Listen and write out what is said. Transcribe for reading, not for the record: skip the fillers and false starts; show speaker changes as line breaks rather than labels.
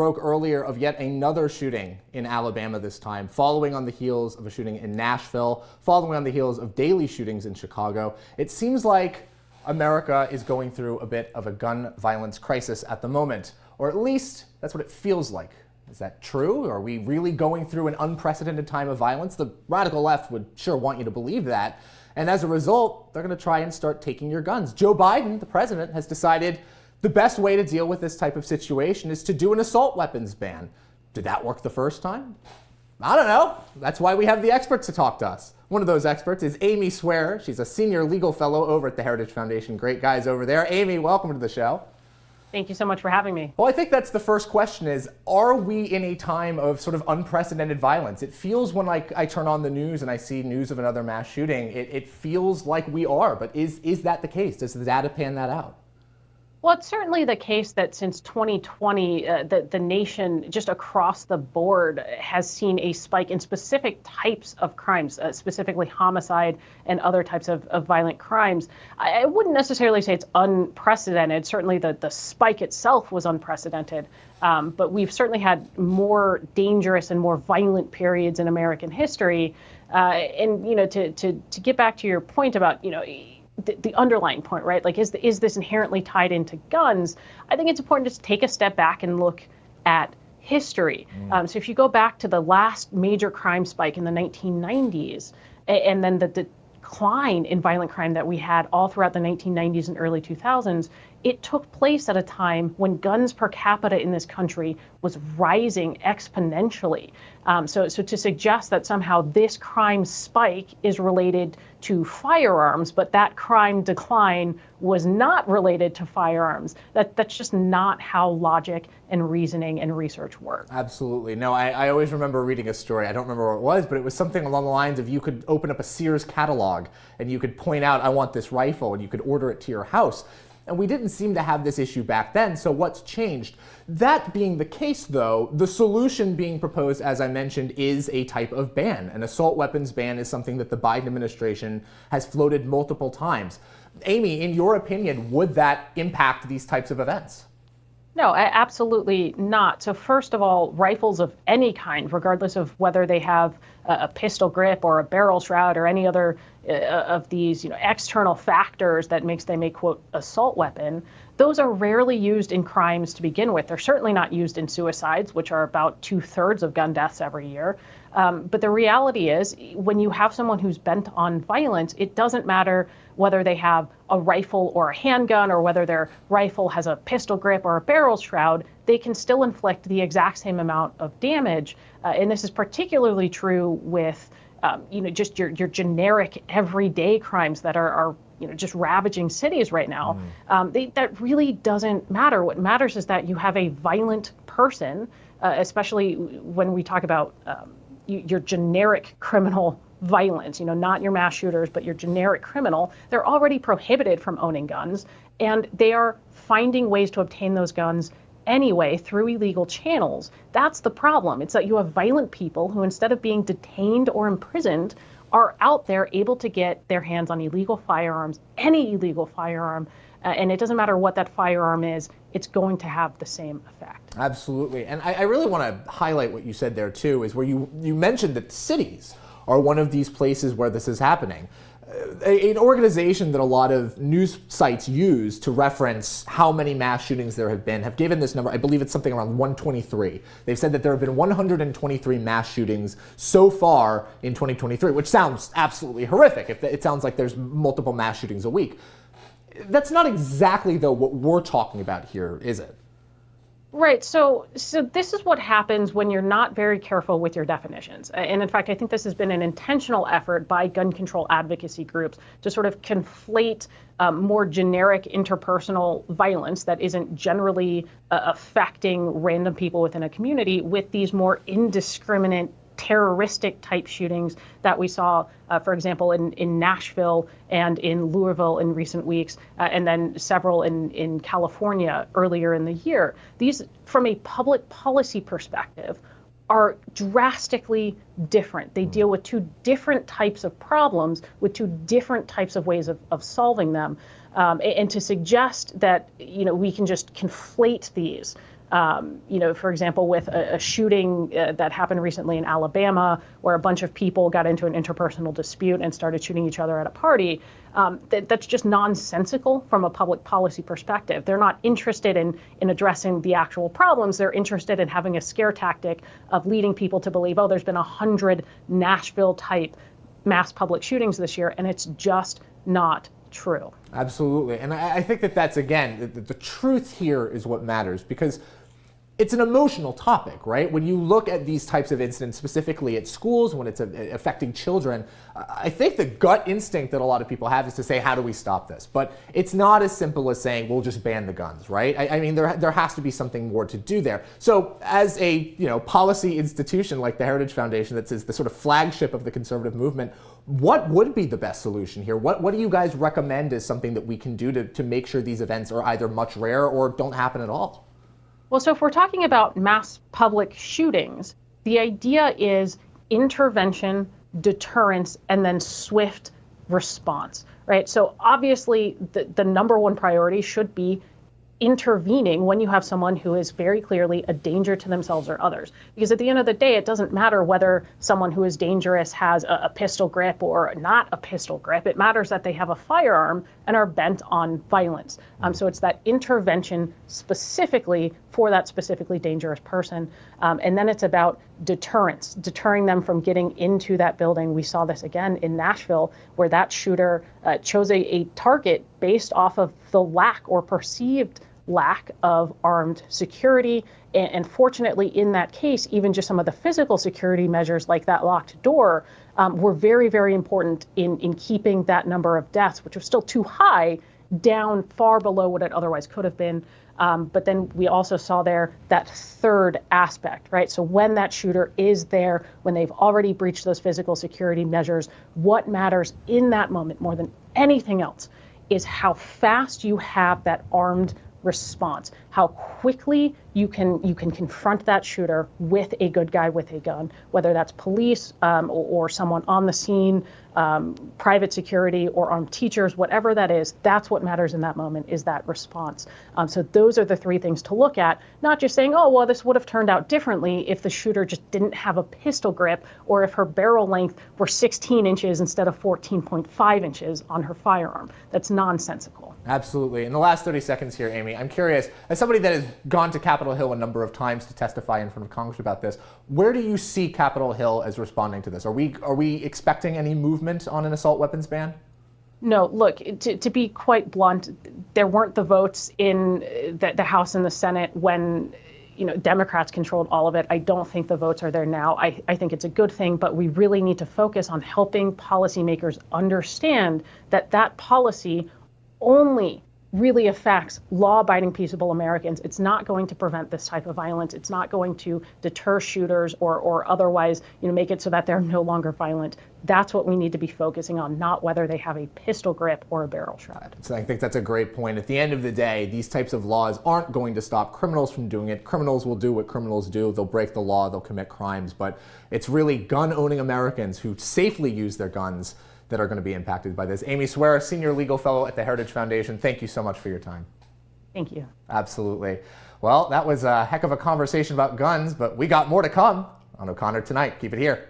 broke earlier of yet another shooting in Alabama this time, following on the heels of a shooting in Nashville, following on the heels of daily shootings in Chicago. It seems like America is going through a bit of a gun violence crisis at the moment, or at least that's what it feels like. Is that true? Are we really going through an unprecedented time of violence? The radical left would sure want you to believe that. And as a result, they're going to try and start taking your guns. Joe Biden, the president, has decided the best way to deal with this type of situation is to do an assault weapons ban. Did that work the first time? I don't know. That's why we have the experts to talk to us. One of those experts is Amy Swearer. She's a senior legal fellow over at the Heritage Foundation. Great guys over there. Amy, welcome to the show.
Thank you so much for having me.
Well, I think that's the first question is, are we in a time of sort of unprecedented violence? It feels when I turn on the news and I see news of another mass shooting, it feels like we are. But is that the case? Does the data pan that out?
Well, it's certainly the case that since 2020, the nation just across the board has seen a spike in specific types of crimes, specifically homicide and other types of violent crimes. I wouldn't necessarily say it's unprecedented. Certainly the spike itself was unprecedented, but we've certainly had more dangerous and more violent periods in American history. And, to get back to your point about, the underlying point, right? Like, is this inherently tied into guns? I think it's important to take a step back and look at history. So if you go back to the last major crime spike in the 1990s, and then the decline in violent crime that we had all throughout the 1990s and early 2000s, it took place at a time when guns per capita in this country was rising exponentially. So to suggest that somehow this crime spike is related to firearms, but that crime decline was not related to firearms, that's just not how logic and reasoning and research work.
Absolutely. No, I always remember reading a story. I don't remember what it was, but it was something along the lines of you could open up a Sears catalog and you could point out, I want this rifle, and you could order it to your house. And we didn't seem to have this issue back then, so what's changed? That being the case, though, the solution being proposed, as I mentioned, is a type of ban. An assault weapons ban is something that the Biden administration has floated multiple times. Amy, in your opinion, would that impact these types of events?
No, absolutely not. So first of all, rifles of any kind, regardless of whether they have a pistol grip or a barrel shroud or any other of these external factors that makes them a, quote, assault weapon, those are rarely used in crimes to begin with. They're certainly not used in suicides, which are about 2/3 of gun deaths every year. But the reality is, when you have someone who's bent on violence, it doesn't matter whether they have a rifle or a handgun or whether their rifle has a pistol grip or a barrel shroud, they can still inflict the exact same amount of damage. And this is particularly true with just your generic everyday crimes that are just ravaging cities right now. That really doesn't matter. What matters is that you have a violent person, especially when we talk about your generic criminal violence, not your mass shooters, but your generic criminal. They're already prohibited from owning guns, and they are finding ways to obtain those guns anyway through illegal channels. That's the problem. It's that you have violent people who, instead of being detained or imprisoned, are out there able to get their hands on illegal firearms, any illegal firearm, and it doesn't matter what that firearm is, it's going to have the same effect.
Absolutely. And I really want to highlight what you said there, too, is where you mentioned that cities are one of these places where this is happening. An organization that a lot of news sites use to reference how many mass shootings there have been have given this number. I believe it's something around 123. They've said that there have been 123 mass shootings so far in 2023, which sounds absolutely horrific. It sounds like there's multiple mass shootings a week. That's not exactly, though, what we're talking about here, is it?
Right. So this is what happens when you're not very careful with your definitions. And in fact, I think this has been an intentional effort by gun control advocacy groups to sort of conflate more generic interpersonal violence that isn't generally affecting random people within a community with these more indiscriminate terroristic type shootings that we saw, for example, in Nashville and in Louisville in recent weeks, and then several in California earlier in the year. These, from a public policy perspective, are drastically different. They deal with two different types of problems with two different types of ways of solving them. And to suggest that we can just conflate these For example, with a shooting that happened recently in Alabama, where a bunch of people got into an interpersonal dispute and started shooting each other at a party. That's just nonsensical from a public policy perspective. They're not interested in addressing the actual problems. They're interested in having a scare tactic of leading people to believe, oh, there's been 100 Nashville-type mass public shootings this year, and it's just not true.
Absolutely. And I think that's, again, the truth here is what matters, because it's an emotional topic, right? When you look at these types of incidents, specifically at schools, when it's affecting children, I think the gut instinct that a lot of people have is to say, how do we stop this? But it's not as simple as saying, we'll just ban the guns, right? I mean, there has to be something more to do there. So as a policy institution like the Heritage Foundation, that is the sort of flagship of the conservative movement, what would be the best solution here? What do you guys recommend as something that we can do to make sure these events are either much rarer or don't happen at all?
Well, so if we're talking about mass public shootings, the idea is intervention, deterrence, and then swift response, right? So obviously the number one priority should be intervening when you have someone who is very clearly a danger to themselves or others. Because at the end of the day, it doesn't matter whether someone who is dangerous has a pistol grip or not a pistol grip. It matters that they have a firearm and are bent on violence. So it's that intervention specifically for that specifically dangerous person. And then it's about deterrence, deterring them from getting into that building. We saw this again in Nashville, where that shooter chose a target based off of the lack or perceived lack of armed security. And fortunately, in that case, even just some of the physical security measures like that locked door were very, very important in keeping that number of deaths, which was still too high, down far below what it otherwise could have been. But then we also saw there that third aspect, right? So when that shooter is there, when they've already breached those physical security measures, what matters in that moment more than anything else is how fast you have that armed response, how quickly you can confront that shooter with a good guy with a gun, whether that's police or someone on the scene, private security or armed teachers, whatever that is. That's what matters in that moment, is that response. So those are the three things to look at, not just saying, oh, well, this would have turned out differently if the shooter just didn't have a pistol grip, or if her barrel length were 16 inches instead of 14.5 inches on her firearm. That's nonsensical.
Absolutely. In the last 30 seconds here, Amy, I'm curious, as somebody that has gone to Capitol Hill a number of times to testify in front of Congress about this, where do you see Capitol Hill as responding to this? Are we expecting any movement on an assault weapons ban?
No, look, to be quite blunt, there weren't the votes in the House and the Senate when Democrats controlled all of it. I don't think the votes are there now. I think it's a good thing, but we really need to focus on helping policymakers understand that policy only really affects law-abiding, peaceable Americans. It's not going to prevent this type of violence. It's not going to deter shooters or otherwise, make it so that they're no longer violent. That's what we need to be focusing on, not whether they have a pistol grip or a barrel shroud.
So I think that's a great point. At the end of the day, these types of laws aren't going to stop criminals from doing it. Criminals will do what criminals do. They'll break the law, they'll commit crimes, but it's really gun-owning Americans who safely use their guns that are going to be impacted by this. Amy Swear, Senior Legal Fellow at the Heritage Foundation, thank you so much for your time.
Thank you.
Absolutely. Well, that was a heck of a conversation about guns, but we got more to come on O'Connor Tonight. Keep it here.